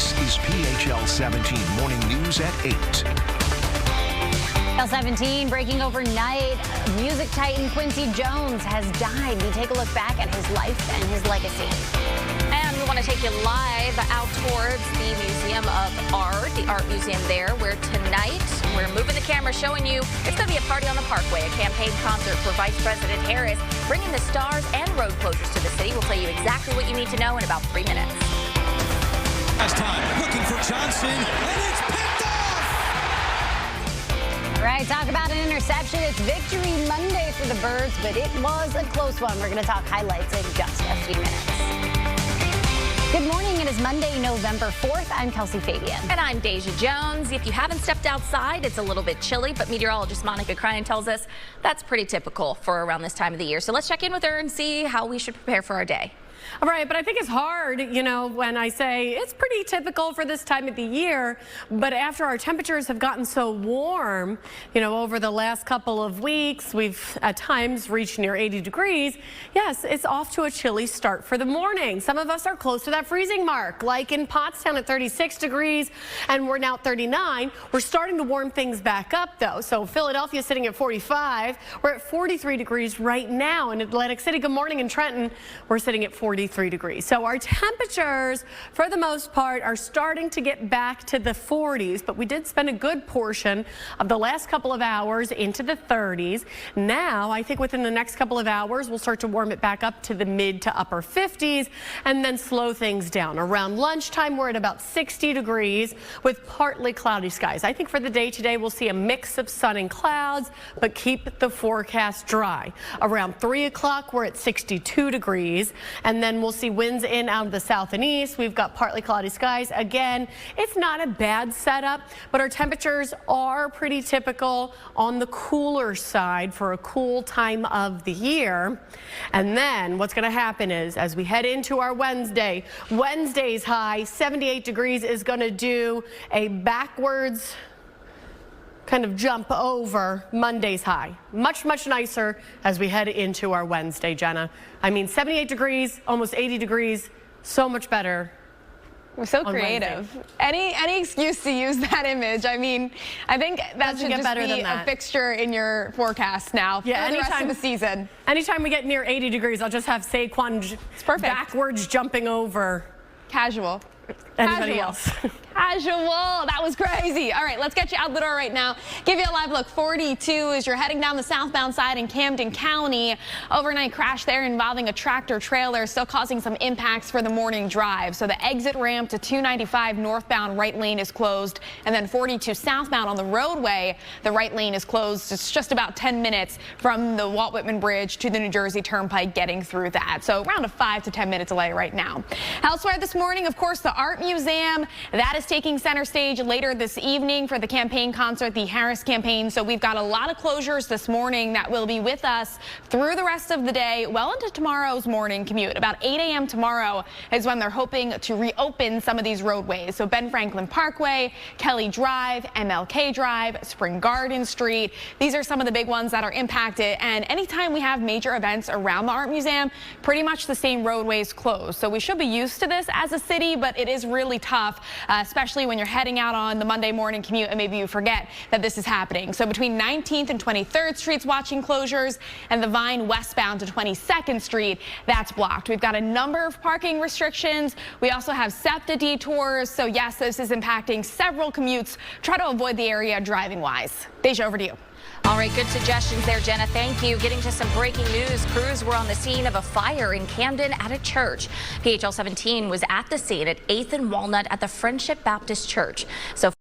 This is PHL17 Morning News at 8. PHL17 breaking overnight. Music titan Quincy Jones has died. We take a look back at his life and his legacy. And we want to take you live out towards the Museum of Art, the art museum there, where tonight we're moving the camera, showing you it's going to be a party on the Parkway, a campaign concert for Vice President Harris, bringing the stars and road closures to the city. We'll tell you exactly what you need to know in about 3 minutes. Last time, looking for Johnson, and it's picked off! All right, talk about an interception. It's Victory Monday for the Birds, but it was a close one. We're going to talk highlights in just a few minutes. Good morning. It is Monday, November 4th. I'm Kelsey Fabian. And I'm Deja Jones. If you haven't stepped outside, it's a little bit chilly, but meteorologist Monica Cryan tells us that's pretty typical for around this time of the year. So let's check in with her and see how we should prepare for our day. All right, but I think it's hard, when I say it's pretty typical for this time of the year, but after our temperatures have gotten so warm, over the last couple of weeks, we've at times reached near 80 degrees. Yes, it's off to a chilly start for the morning. Some of us are close to that freezing mark, like in Pottstown at 36 degrees, and we're now at 39. We're starting to warm things back up, though. So Philadelphia sitting at 45. We're at 43 degrees right now in Atlantic City. Good morning in Trenton. We're sitting at 43 degrees. So our temperatures, for the most part, are starting to get back to the 40s, but we did spend a good portion of the last couple of hours into the 30s. Now, I think within the next couple of hours, we'll start to warm it back up to the mid to upper 50s and then slow things down. Around lunchtime, we're at about 60 degrees with partly cloudy skies. I think for the day today, we'll see a mix of sun and clouds, but keep the forecast dry. Around 3 o'clock, we're at 62 degrees, and then we'll see winds in out of the south and east. We've got partly cloudy skies. Again, it's not a bad setup, but our temperatures are pretty typical on the cooler side for a cool time of the year. And then what's going to happen is as we head into our Wednesday's high, 78 degrees, is going to do a backwards kind of jump over Monday's high. Much, much nicer as we head into our Wednesday, Jenna. I mean, 78 degrees, almost 80 degrees, so much better. We're so creative. Any excuse to use that image. I mean, I think that should just be a fixture in your forecast now for the rest of the season. Anytime we get near 80 degrees, I'll just have Saquon backwards jumping over. Casual. Anybody else? Casual. That was crazy. All right, let's get you out the door right now. Give you a live look. 42 as you're heading down the southbound side in Camden County. Overnight crash there involving a tractor trailer, still causing some impacts for the morning drive. So the exit ramp to 295 northbound right lane is closed, and then 42 southbound on the roadway, the right lane is closed. It's just about 10 minutes from the Walt Whitman Bridge to the New Jersey Turnpike getting through that. So around a 5 to 10 minute delay right now. Elsewhere this morning, of course, the Art Museum. That is taking center stage later this evening for the campaign concert, the Harris campaign. So we've got a lot of closures this morning that will be with us through the rest of the day, well into tomorrow's morning commute. About 8 a.m. tomorrow is when they're hoping to reopen some of these roadways. So Ben Franklin Parkway, Kelly Drive, MLK Drive, Spring Garden Street. These are some of the big ones that are impacted. And anytime we have major events around the Art Museum, pretty much the same roadways closed. So we should be used to this as a city, but it is really tough, especially when you're heading out on the Monday morning commute and maybe you forget that this is happening. So between 19th and 23rd Streets watching closures, and the Vine westbound to 22nd Street, that's blocked. We've got a number of parking restrictions. We also have SEPTA detours. So yes, this is impacting several commutes. Try to avoid the area driving wise. Deja, over to you. All right, good suggestions there, Jenna. Thank you. Getting to some breaking news. Crews were on the scene of a fire in Camden at a church. PHL17 was at the scene at 8th and Walnut at the Friendship Baptist Church. So